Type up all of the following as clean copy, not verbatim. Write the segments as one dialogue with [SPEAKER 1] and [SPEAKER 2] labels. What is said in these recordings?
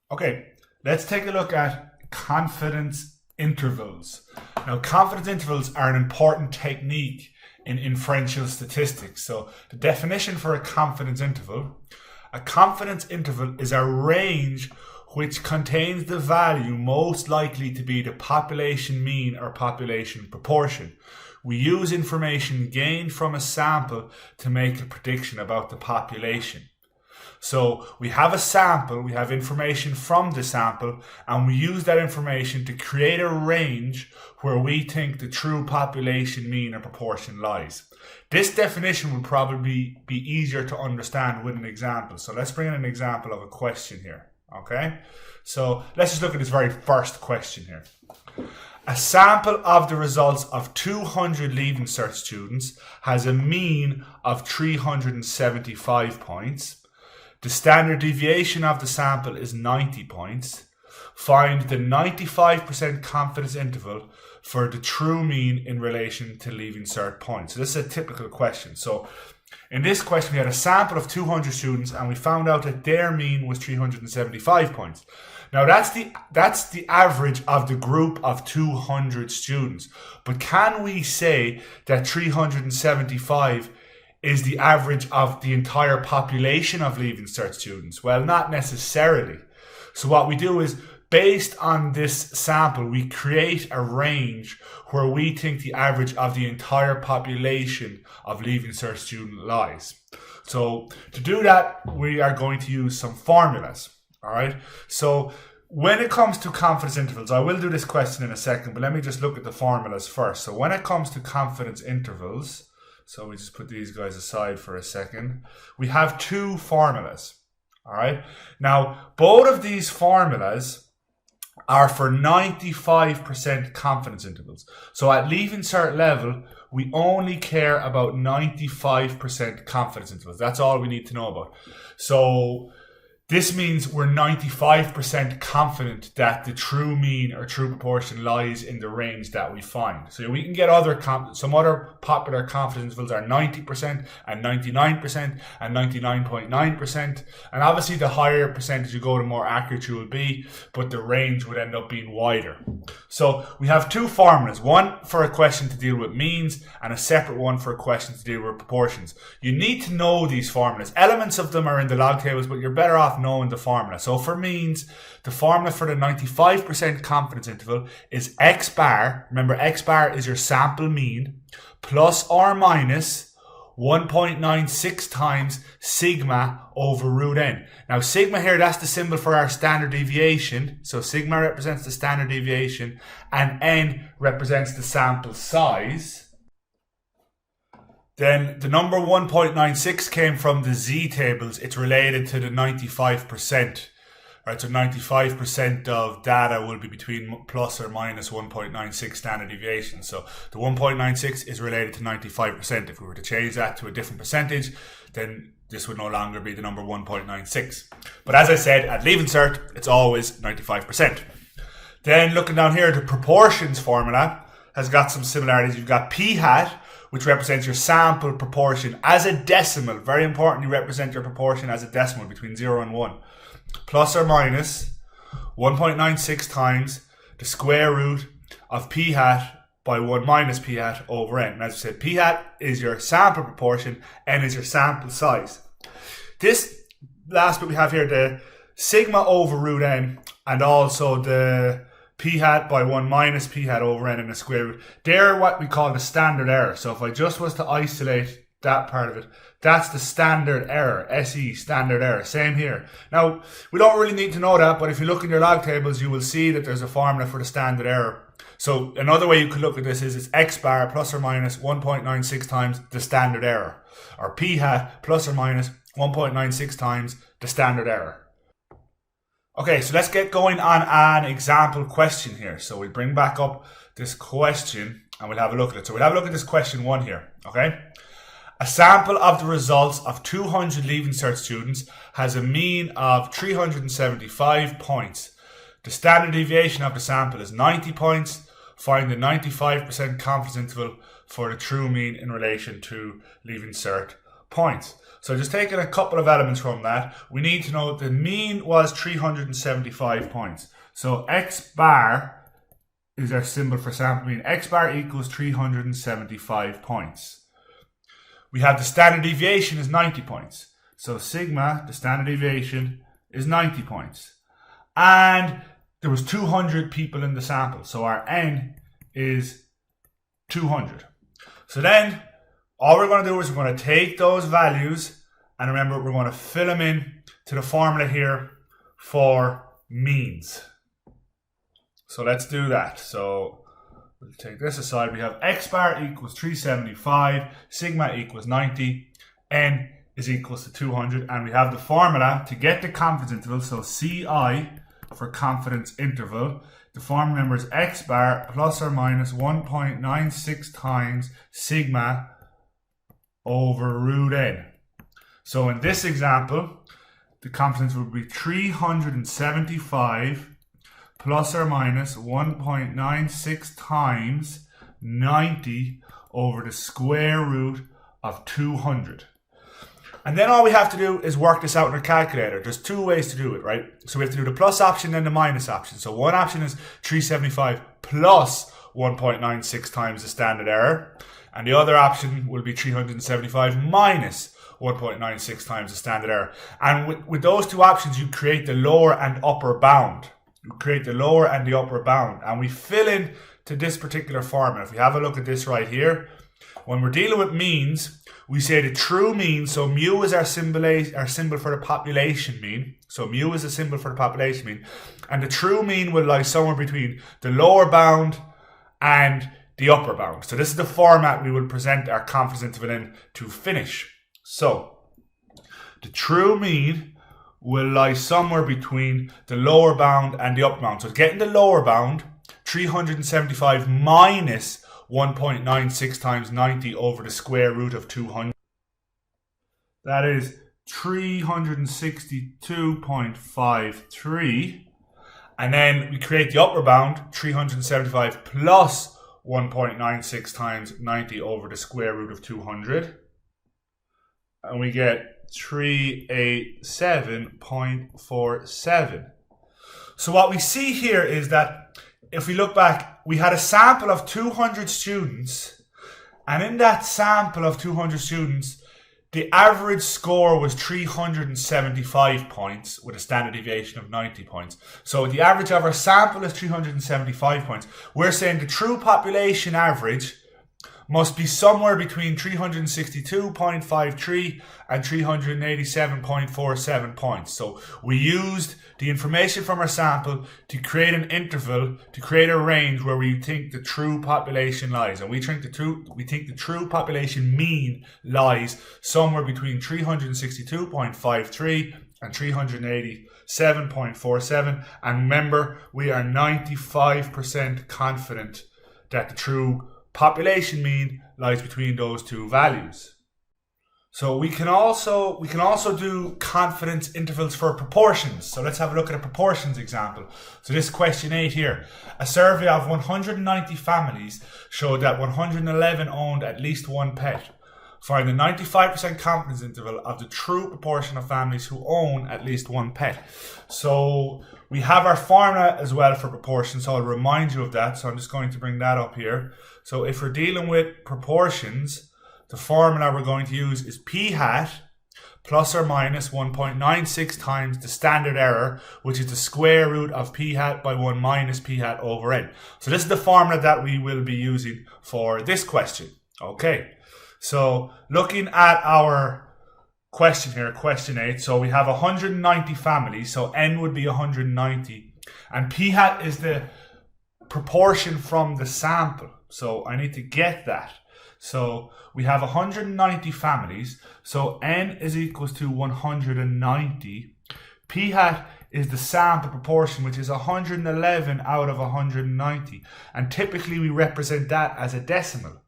[SPEAKER 1] Okay, let's take a look at confidence intervals. Now, confidence intervals are an important technique in inferential statistics. So, the definition for a confidence interval is a range which contains the value most likely to be the population mean or population proportion. We use information gained from a sample to make a prediction about the population. So we have a sample, we have information from the sample, and we use that information to create a range where we think the true population mean or proportion lies. This definition will probably be easier to understand with an example. So let's bring in an example of a question here. Okay, so let's just look at this very first question here. A sample of the results of 200 Leaving Cert students has a mean of 375 points. The standard deviation of the sample is 90 points. Find the 95% confidence interval for the true mean in relation to Leaving Cert points. So this is a typical question. So in this question, we had a sample of 200 students and we found out that their mean was 375 points. Now that's the average of the group of 200 students. But can we say that 375 is the average of the entire population of Leaving Cert students? Well, not necessarily. So what we do is, based on this sample, we create a range where we think the average of the entire population of Leaving Cert student lies. So to do that, we are going to use some formulas. All right. So when it comes to confidence intervals, I will do this question in a second, but let me just look at the formulas first. So when it comes to confidence intervals, so we just put these guys aside for a second, we have two formulas. All right. Now, both of these formulas are for 95% confidence intervals. So at Leaving Cert level, we only care about 95% confidence intervals. That's all we need to know about. So this means we're 95% confident that the true mean or true proportion lies in the range that we find. So we can get some other popular confidence intervals are 90% and 99% and 99.9%. And obviously the higher percentage you go, the more accurate you will be, but the range would end up being wider. So we have two formulas, one for a question to deal with means and a separate one for a question to deal with proportions. You need to know these formulas. Elements of them are in the log tables, but you're better off knowing the formula. So for means, the formula for the 95% confidence interval is X bar. Remember, X bar is your sample mean plus or minus 1.96 times sigma over root n. Now sigma here, that's the symbol for our standard deviation. So sigma represents the standard deviation and n represents the sample size. Then the number 1.96 came from the Z tables. It's related to the 95%. Right, so 95% of data will be between plus or minus 1.96 standard deviation. So the 1.96 is related to 95%. If we were to change that to a different percentage, then this would no longer be the number 1.96. But as I said, at Leaving Cert, it's always 95%. Then looking down here, the proportions formula has got some similarities. You've got p hat, which represents your sample proportion as a decimal. Very important, you represent your proportion as a decimal between 0 and 1. Plus or minus 1.96 times the square root of p hat by 1 minus p hat over n. And as I said, p hat is your sample proportion, n is your sample size. This last bit we have here, the sigma over root n, and also the p hat by 1 minus p hat over n in the square root. They're what we call the standard error. So if I just was to isolate that part of it, that's the standard error, SE, standard error. Same here. Now, we don't really need to know that, but if you look in your log tables, you will see that there's a formula for the standard error. So another way you could look at this is it's X bar plus or minus 1.96 times the standard error, or p hat plus or minus 1.96 times the standard error. Okay, so let's get going on an example question here. So we bring back up this question and we'll have a look at it. So we'll have a look at this question 1 here, okay? A sample of the results of 200 Leaving Cert students has a mean of 375 points. The standard deviation of the sample is 90 points. Find the 95% confidence interval for the true mean in relation to Leaving Cert points. So just taking a couple of elements from that, we need to know the mean was 375 points. So X bar is our symbol for sample mean. X bar equals 375 points. We have the standard deviation is 90 points. So sigma, the standard deviation, is 90 points. And there was 200 people in the sample. So our N is 200. So then all we're going to do is we're going to take those values, and remember, we're going to fill them in to the formula here for means. So let's do that. So we'll take this aside. We have X bar equals 375, sigma equals 90, N is equals to 200, and we have the formula to get the confidence interval. So CI for confidence interval, the formula number is X bar plus or minus 1.96 times sigma over root N. So in this example, the confidence would be 375 plus or minus 1.96 times 90 over the square root of 200. And then all we have to do is work this out in our calculator. There's two ways to do it, right? So we have to do the plus option and the minus option. So one option is 375 plus 1.96 times the standard error. And the other option will be 375 minus 1.96 times the standard error. And with those two options, you create the lower and upper bound. You create the lower and the upper bound. And we fill in to this particular formula. If we have a look at this right here, when we're dealing with means, we say the true mean. So mu is our symbol for the population mean. So mu is a symbol for the population mean. And the true mean will lie somewhere between the lower bound and the upper bound. So this is the format we will present our confidence interval in to finish. So the true mean will lie somewhere between the lower bound and the upper bound. So getting the lower bound, 375 minus 1.96 times 90 over the square root of 200. That is 362.53. And then we create the upper bound, 375 plus 1.96 times 90 over the square root of 200. And we get 387.47. So what we see here is that if we look back, we had a sample of 200 students, and in that sample of 200 students, the average score was 375 points with a standard deviation of 90 points. So the average of our sample is 375 points. We're saying the true population average must be somewhere between 362.53 and 387.47 points. So we used the information from our sample to create an interval, to create a range where we think the true population lies. And we think the true population mean lies somewhere between 362.53 and 387.47. And remember, we are 95% confident that the true population mean lies between those two values. So we can also do confidence intervals for proportions. So let's have a look at a proportions example. So this question 8 here. A survey of 190 families showed that 111 owned at least one pet. Find the 95% confidence interval of the true proportion of families who own at least one pet. So we have our formula as well for proportions, so I'll remind you of that. So I'm just going to bring that up here. So if we're dealing with proportions, the formula we're going to use is p hat plus or minus 1.96 times the standard error, which is the square root of p hat by 1 minus p hat over n. So this is the formula that we will be using for this question. Okay, so looking at our question here, question 8. So we have 190 families, so n would be 190. And p hat is the proportion from the sample. So I need to get that. So we have 190 families. So n is equals to 190. P hat is the sample proportion, which is 111 out of 190. And typically we represent that as a decimal,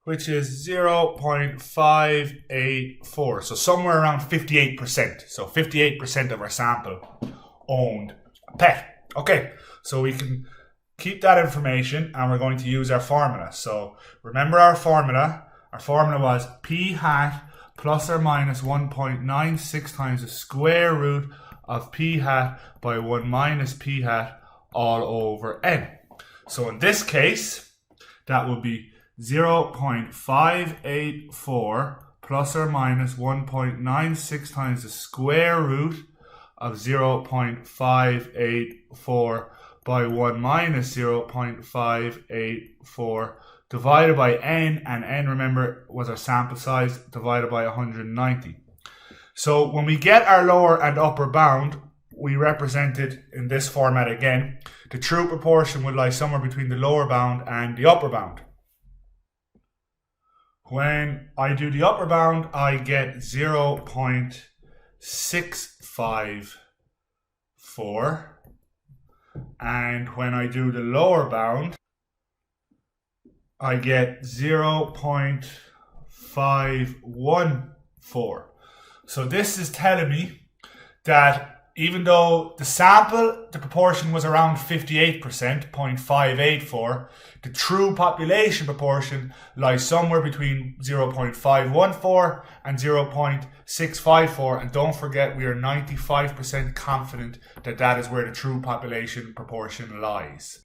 [SPEAKER 1] which is 0.584. So somewhere around 58%. So 58% of our sample owned a pet. Okay, so we can keep that information and we're going to use our formula. So remember our formula. our formula was p hat plus or minus 1.96 times the square root of p hat by 1 minus p hat all over n. So in this case, that would be 0.584 plus or minus 1.96 times the square root of 0.584 by 1 minus 0.584 divided by n, and n, remember, was our sample size, divided by 190. So when we get our lower and upper bound, we represent it in this format again. The true proportion would lie somewhere between the lower bound and the upper bound. When I do the upper bound, I get 0.654, and when I do the lower bound, I get 0.514. So this is telling me that even though the sample, the proportion was around 58%, 0.584, the true population proportion lies somewhere between 0.514 and 0.654. And don't forget, we are 95% confident that that is where the true population proportion lies.